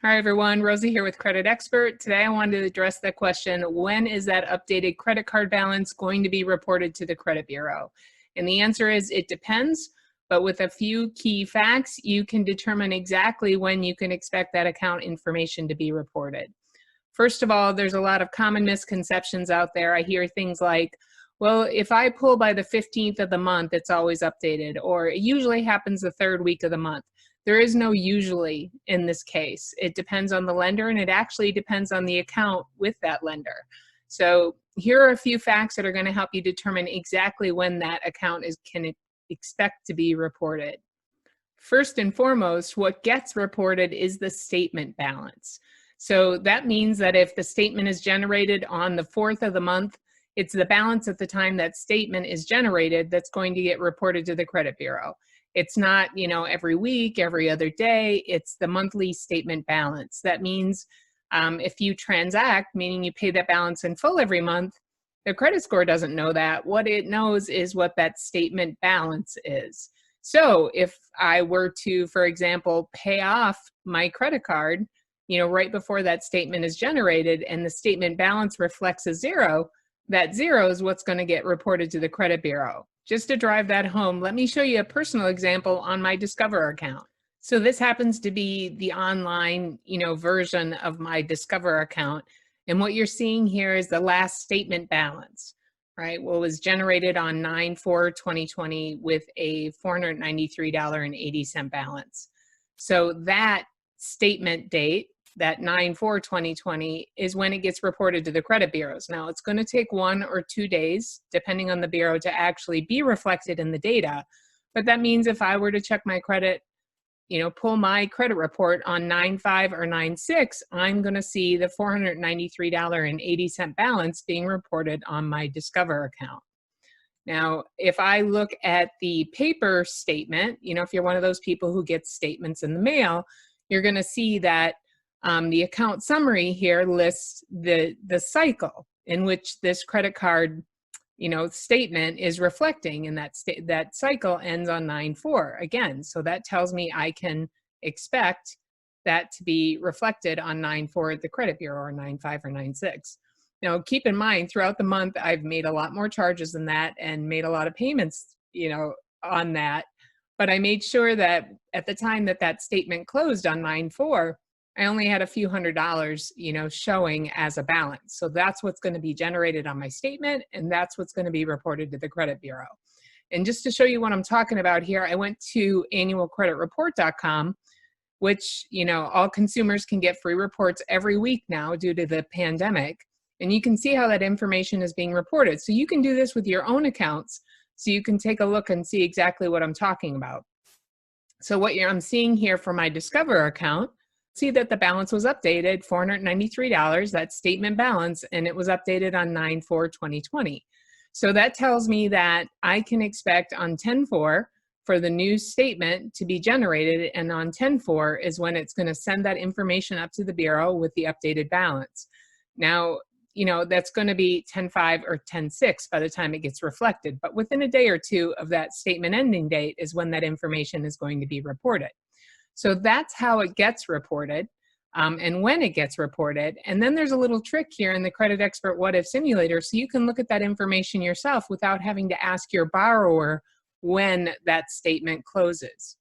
Hi everyone, Rosie here with CreditXpert. Today I wanted to address the question, when is that updated credit card balance going to be reported to the credit bureau? And the answer is it depends, but with a few key facts, you can determine exactly when you can expect that account information to be reported. First of all, there's a lot of common misconceptions out there. I hear things like, well, if I pull by the 15th of the month, it's always updated, or it usually happens the third week of the month. There is no usually in this case. It depends on the lender, and it actually depends on the account with that lender. So here are a few facts that are going to help you determine exactly when that account can expect to be reported. First and foremost, what gets reported is the statement balance. So that means that if the statement is generated on the 4th of the month, it's the balance at the time that statement is generated that's going to get reported to the credit bureau. It's not, every week, every other day, it's the monthly statement balance. That means if you transact, meaning you pay that balance in full every month, the credit score doesn't know that. What it knows is what that statement balance is. So if I were to, for example, pay off my credit card, right before that statement is generated and the statement balance reflects a zero, that zero is what's going to get reported to the credit bureau. Just to drive that home, let me show you a personal example on my Discover account. So this happens to be the online, version of my Discover account. And what you're seeing here is the last statement balance, right? What was generated on 9/4/2020 with a $493.80 balance. So that statement date, that 9/4/2020, is when it gets reported to the credit bureaus. Now, it's going to take 1 or 2 days, depending on the bureau, to actually be reflected in the data. But that means if I were to check my credit, pull my credit report on 9/5 or 9/6, I'm going to see the $493.80 balance being reported on my Discover account. Now, if I look at the paper statement, if you're one of those people who gets statements in the mail, you're going to see that the account summary here lists the cycle in which this credit card, statement is reflecting, and that cycle ends on 9/4 again. So that tells me I can expect that to be reflected on 9/4 at the credit bureau, or 9/5 or 9/6. Now, keep in mind, throughout the month, I've made a lot more charges than that and made a lot of payments, on that. But I made sure that at the time that that statement closed on 9/4, I only had a few $100s, showing as a balance. So that's what's going to be generated on my statement, and that's what's going to be reported to the credit bureau. And just to show you what I'm talking about here, I went to annualcreditreport.com, which, all consumers can get free reports every week now due to the pandemic. And you can see how that information is being reported. So you can do this with your own accounts, so you can take a look and see exactly what I'm talking about. So what I'm seeing here for my Discover account, see that the balance was updated, $493, that statement balance, and it was updated on 9/4/2020. So that tells me that I can expect on 10/4 for the new statement to be generated, and on 10/4 is when it's going to send that information up to the bureau with the updated balance. Now, that's going to be 10/5 or 10/6 by the time it gets reflected, but within a day or two of that statement ending date is when that information is going to be reported. So that's how it gets reported, and when it gets reported. And then there's a little trick here in the CreditXpert What-If Simulator, so you can look at that information yourself without having to ask your borrower when that statement closes.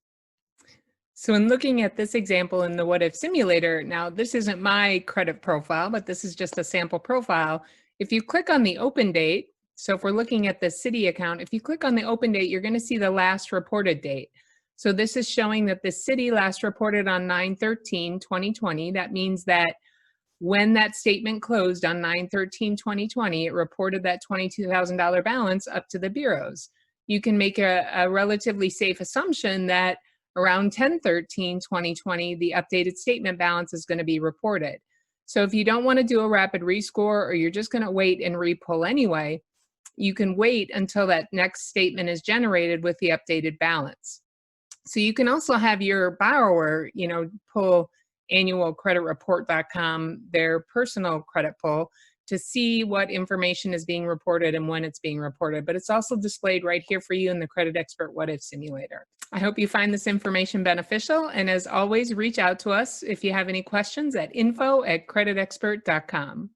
So in looking at this example in the What-If Simulator, now this isn't my credit profile, but this is just a sample profile. If you click on the open date, so if we're looking at the city account, if you click on the open date, you're going to see the last reported date. So this is showing that the city last reported on 9/13/2020. That means that when that statement closed on 9/13/2020, it reported that $22,000 balance up to the bureaus. You can make a relatively safe assumption that around 10/13/2020, the updated statement balance is going to be reported. So if you don't want to do a rapid rescore, or you're just going to wait and repull anyway, you can wait until that next statement is generated with the updated balance. So you can also have your borrower, pull annualcreditreport.com, their personal credit pull, to see what information is being reported and when it's being reported, but it's also displayed right here for you in the CreditXpert What-If Simulator. I hope you find this information beneficial, and as always, reach out to us if you have any questions at info@creditexpert.com.